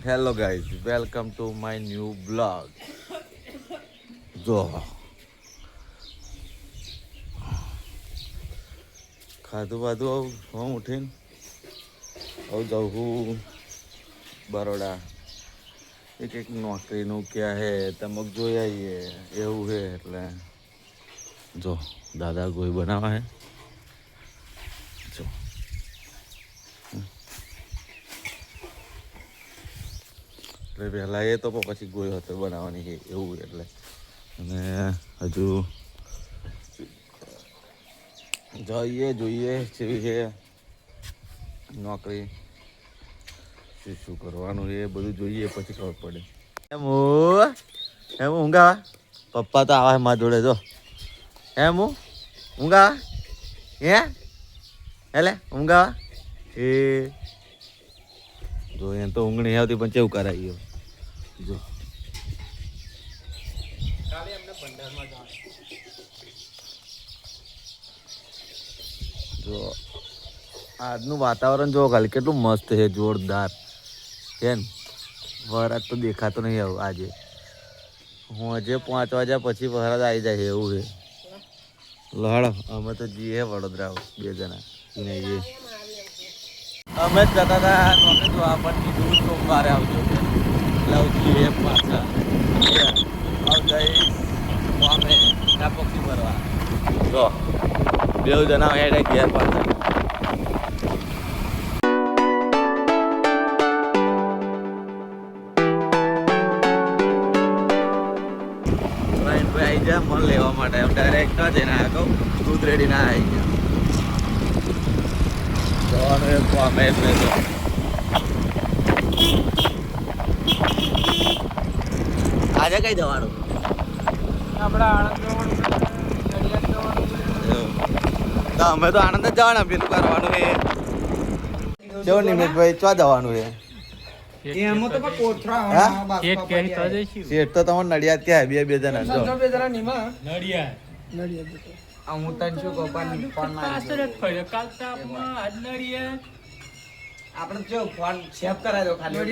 Hello guys, welcome to my new blog. જો ખાધું બાધું આવું હું ઉઠીને આવું જાઉં હું બરોડા. એક નોકરીનું ક્યાં હે તમે જોઈ આવીએ એવું હે. એટલે જો દાદા ગોઈ બનાવા હે. જો એટલે પહેલાં એ તો પછી ગોઈ હતો બનાવવાની છે એવું. એટલે અને હજુ જોઈએ જેવી છે નોકરી, શું કરવાનું એ બધું જોઈએ પછી ખબર પડે. એમ ઊંઘા પપ્પા તો આવા મારા જોડે. જો એમ ઊંઘા એટલે ઊંઘા એ જો એમ તો ઊંઘ નહીં આવતી પણ કેવું કરાવી. જો જો આજનું વાતાવરણ જો ખાલી કેટલું મસ્ત છે, જોરદાર છે ને. વરસાદ તો દેખાતો નહીં આવું આજે. હું હજે 5 વાગ્યા પછી વરસાદ આવી જાય એવું છે. લહડો અમે તો જઈએ વડોદરા 2 જણા જઈએ. અમે જ જતા હતા નોકરી તો આપણને કીધું સોમવારે આવજો એટલે જઈએ પાછા અમે પક્ષી ભરવા. જો 2 જણા હેડે ઘેર પાછા. આવી જાય મન લેવા માટે એમ ડાયરેક્ટ ના જઈને આ કહું દૂધ રેડી ના આવી ગયા. આજે કઈ જવાનું? અમે તો આણંદ જ જવાના. પેલું કરવાનું એ જો નિમેશભાઈ ચો જવાનું એ શેઠ તો તમારે નડિયાદ ક્યાં 2 જણા આપણે જો ફોન સેવ કરાવી દો ખાલી.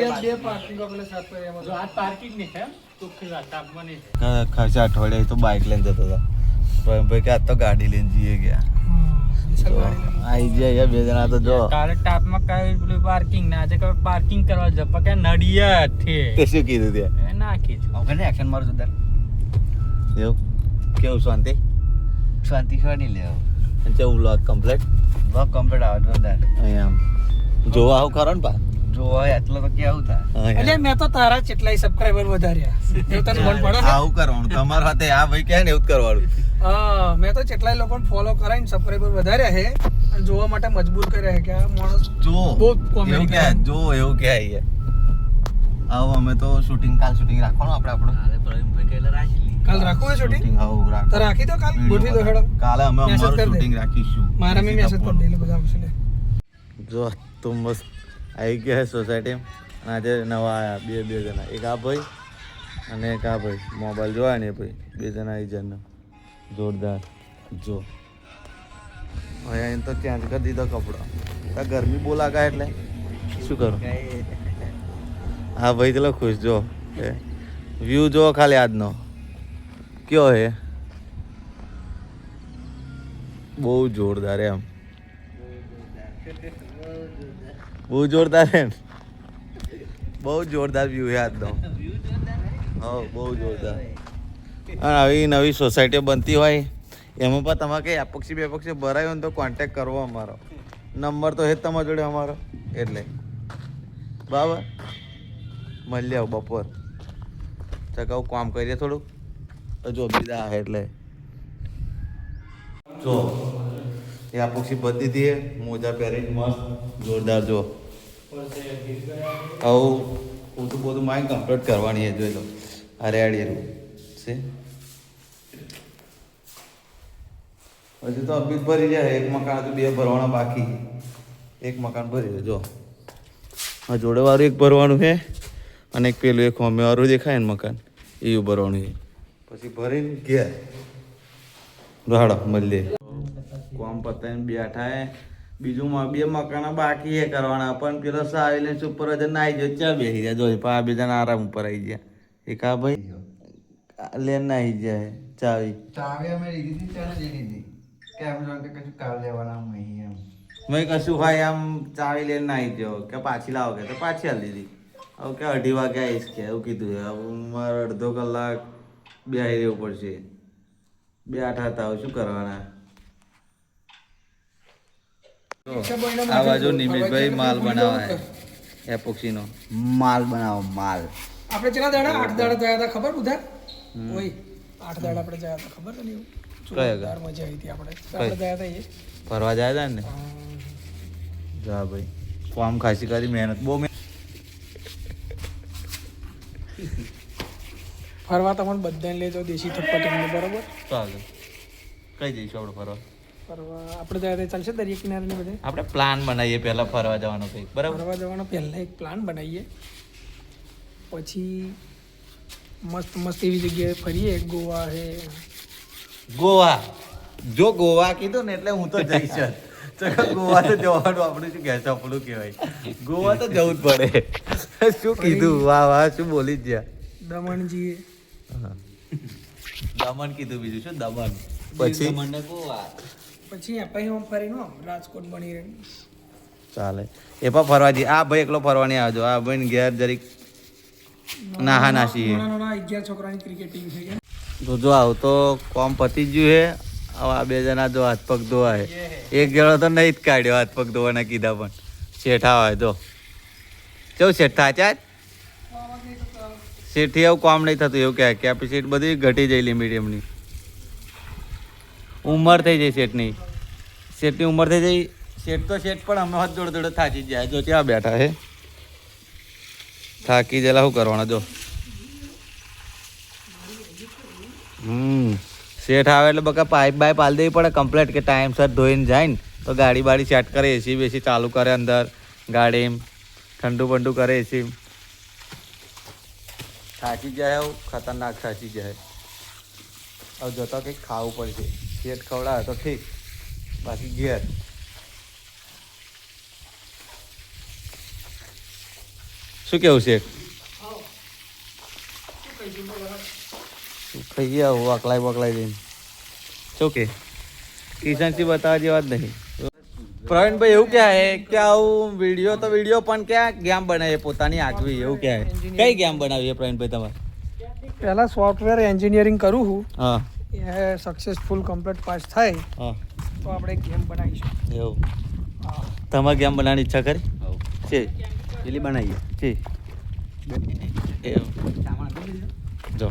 ખાસા અઠવાડિયે તો બાઇક લઈને જતો હતો ભાઈ કે આજ તો ગાડી લઈને જઈએ ગયા. આવી જાય 2 જણા તો જો કાલે ટાપમાં કઈ પેલું પાર્કિંગ ના આજે કઈ પાર્કિંગ કરવા જપા કે નડિયાદ થી તે શું કીધું ત્યાં એ નાખી જ ઓકે ને એક્શન મારું જોરદાર. એવું કેવું શાંતિ શાંતિ લેવો અને કેવું બ્લોગ કમ્પ્લીટ આવે જોરદાર. અહીંયા જોવા આવું ખરો ને પા જોવા એટલો તો કેવું થાય. એટલે મેં તો તારા કેટલાય સબસ્ક્રાઇબર વધાર્યા એવું તને મન પડે. આવું કરવાનું તમારા હાથે આ ભાઈ કહે ને એવું જ કરવાનું. હા મેં તો કેટલાય લોકોને ફોલો કરાવીને સબસ્ક્રાઇબર વધાર્યા છે અને જોવા માટે મજબૂર કર્યા છે કે આ માણસ જો બહુ કોમેડી કે જો એવું કે આવો અમે તો શૂટિંગ શૂટિંગ રાખવાનું આપણું કાલ રાખવું હોય શૂટિંગ? તો રાખી દો કાલ ગોઠવી દો હેડો. કાલે અમે અમારું શૂટિંગ રાખીશું. મારા મેં મેસેજ કરી દે બધા આવશે. જો તો મસ્ત આવી ગયા છે સોસાયટી. આજે નવા આવ્યા 2 જણા. એક આ ભાઈ અને એક આ ભાઈ મોબાઈલ જોવા ને ભાઈ 2 જણા આવી જાય જોરદાર. જો અહીંયા તો ચેન્જ કરી દીધો કપડો. ગરમી બહુ લાગે એટલે શું કરું. હા ભાઈ ચલો ખુશ. જો વ્યૂ જો ખાલી આજનો કયો હે બહુ જોરદાર એમ બહુ જોરદાર એમ બહુ જોરદાર વ્યૂ છે આજનો. હા બહુ જોરદાર. હા આવી નવી સોસાયટીઓ બનતી હોય એમાં પણ તમારે કંઈ અપક્ષી બેપક્ષી ભરાય હોય ને તો કોન્ટેક કરવો અમારો નંબર તો છે જ તમારા જોડે અમારો. એટલે બરાબર મળી આવું બપોર ચકાવું કામ કરીએ થોડુંક. જો બીજા એટલે જો એ અપક્ષી બધી હતી મોજા પહેરીને મસ્ત જોરદાર. જો આવું ખોટું બધું માઇન્ડ કમ્પ્લીટ કરવાની છે. જોઈ લો હરિયાળી છે. હજી તો અભી ભરી જાય. એક મકાન હતું 2 ભરવાના બાકી. એક મકાન ભરી જાય. જો આ જોડેવાળું એક ભરવાનું છે અને એક પેલું એક હોમેવાળું દેખાય ને મકાન એવું ભરવાનું છે. પછી ભરીને ઘેર રાડો મળીએ. કોમ પતાવીને બેઠા હે બીજું બે મકાનો બાકી એ કરવાના પણ પેલો સાવીને સુપરવાઇઝર નાઈ ગયો ચા બેસી જાય જો પા બે જણા આરામ ઉપર આવી ગયા એક આ ભાઈ લેન નાઈ જાય ચાવી અમે લીધી હતી ત્યારે લઈ લીધી કે અમે કે કશું કાલ લેવાના નહીં એમ મેં કશું હોય આમ ચાવી લઈને નાઈ ગયો કે પાછી લાવો કે તો પાછી હાલ દીધી હવે કે 2:30 વાગે આવીશ કે એવું કીધું હવે મારે અડધો કલાક બેસી રહેવું પડશે બેઠા હતા હવે શું કરવાના આ બાજુ નિમિષભાઈ માલ બનાવે એપોક્સીનો માલ બનાવો માલ આપણે કેટલા દાડા 8 દાડા થયા હતા ખબર બધા ઓય 8 દાડા આપણે ગયા હતા ખબર તને કયા જોરદાર મજા આવી હતી આપણે ગયા હતા એ ફરવા જાય હતા ને જા ભાઈ કામ ખાસી કરી મહેનત બહુ ફરવા તમને બધાને લઈ જાઓ દેશી થપ્પા ટીમને બરોબર ચાલે કઈ જઈશું આપણે ફરવા ફરવા આપણે ગયા હતા ચાલશે દરિયા કિનારે ને બધે આપણે પ્લાન બનાવીએ પહેલા ફરવા જવાનો કંઈક બરાબર ફરવા જવાનો પહેલા એક પ્લાન બનાવીએ પછી મસ્ત મસ્ત એવી જગ્યાએ ફરીએ ગોવા છે ગોવા જો ગોવા કીધું ને એટલે હું તો જઈશ જ ગોવા તો જવાનું આપણે શું કહેશે આપણું કહેવાય ગોવા તો જવું જ પડે શું કીધું વાહ વાહ શું બોલી જ ગયા દમણ જઈએ દમણ કીધું બીજું શું દમણ પછી પછી આપણે હું ફરીને રાજકોટ બની રહી ચાલે એ પણ ફરવા જઈએ આ ભાઈ એકલો ફરવા નહીં આવજો આ ભાઈ ઘેર જરીક નાહા નાસી નાના 11 છોકરાની ક્રિકેટ ટીમ છે તો જો આવું તો કોમ પતી જ ગયું છે હવે આ બે જણા જો હાથ પગ ધોવાય એક જણો તો નહીં જ કાઢ્યો હાથ પગ ધોવાના કીધા પણ શેઠા હોય જો કેવું શેઠા ચા શેઠી એવું કામ નહીં થતું એવું કહે કેપેસિટી બધી ઘટી જાય લિમિટ એમની ઉંમર થઈ જાય શેઠની શેઠની ઉંમર થઈ જાય શેઠ તો શેઠ પણ અમે હાથ જોડે થાકી જ જાય જો ત્યાં બેઠા છે થાકી ગયેલા શું કરવાના જો શેઠ આવે એટલે બકા પાઇપ બાઇપ હાલ દેવી પડે કમ્પ્લીટ કે ટાઈમસર ધોઈને જાય ને તો ગાડી બાડી સેટ કરે એસી બેસી ચાલુ કરે અંદર ગાડી ઠંડુ બંડુ કરે એસી થાકી જાય એવું ખતરનાક થાકી જાય હવે જતો કંઈક ખાવું પડશે શેઠ ખવડાવે તો ઠીક બાકી ઘેર શું કેવું શેઠ ખાઈએ આવું અકલાઈ બકલાઈ દઈને શું કે કિશનસિંહ બતાવવા જેવા જ નહીં પ્રવીણભાઈ એવું ક્યાં હે કે આવું વિડીયો પણ ક્યાં ગેમ બનાવીએ પોતાની આગવી એવું ક્યાં હે કઈ ગેમ બનાવીએ પ્રવીણભાઈ તમારે પહેલા સોફ્ટવેર એન્જિનિયરિંગ કરું છું હા એ સક્સેસફુલ કમ્પ્લીટ પાસ થાય હા તો આપણે ગેમ બનાવીશું એવું તમારે ગેમ બનાવવાની ઈચ્છા કરી છે પેલી બનાવીએ છે એવું જો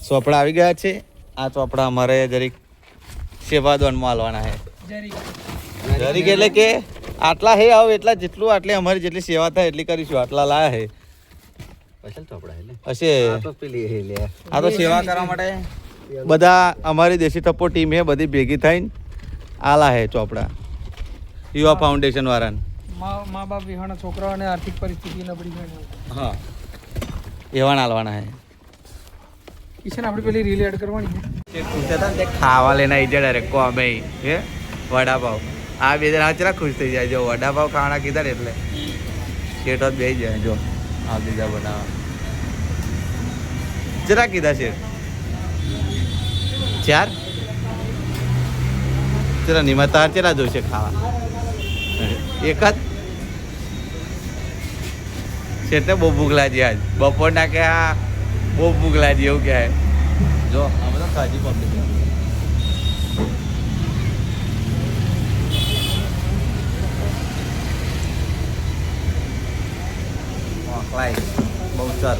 ચોપડા આવી ગયા છે આ ચોપડા અમારે જરીક સેવાદોનમાં હાલવાના છે જરીક એટલે કે આટલા હે આવ એટલા જેટલું આટલી અમારી જેટલી સેવા થાય એટલી કરીશું આટલા લાયા હે હશે આ તો સેવા કરવા માટે બધા અમારી દેશી થપ્પો ટીમ હે બધી ભેગી થઈને આલા હે ચોપડા યુવા ફાઉન્ડેશન વાળાને મા બાપ વિહાણા છોકરાઓને આર્થિક પરિસ્થિતિ નબળી હોય હા એવા હાલવાના હે કિશન આપણે પેલી રીલ એડ કરવાની છે પૂછતા હતા ને તે ખાવા લઈને આવી જાય ડાયરેક્ટ કોમે હે વડાપાવ આ બે જણા ચરા ખુશ થઈ જાય જો વડાપાવ ખાવાના કીધા ને એટલે શેઠ જ બેસી જાય જો આ બીજા બનાવવા જરા કીધા શેઠ 4 ચલા નિમા તાર ચેલા જોશે ખાવા એક જ શેઠને બહુ ભૂખ લાગી આજ બપોરના કે આ બહુ ભૂખ લાગી એવું કહે જો અમે તો ખાજી પબ્લિક મોકલાય બહુ સર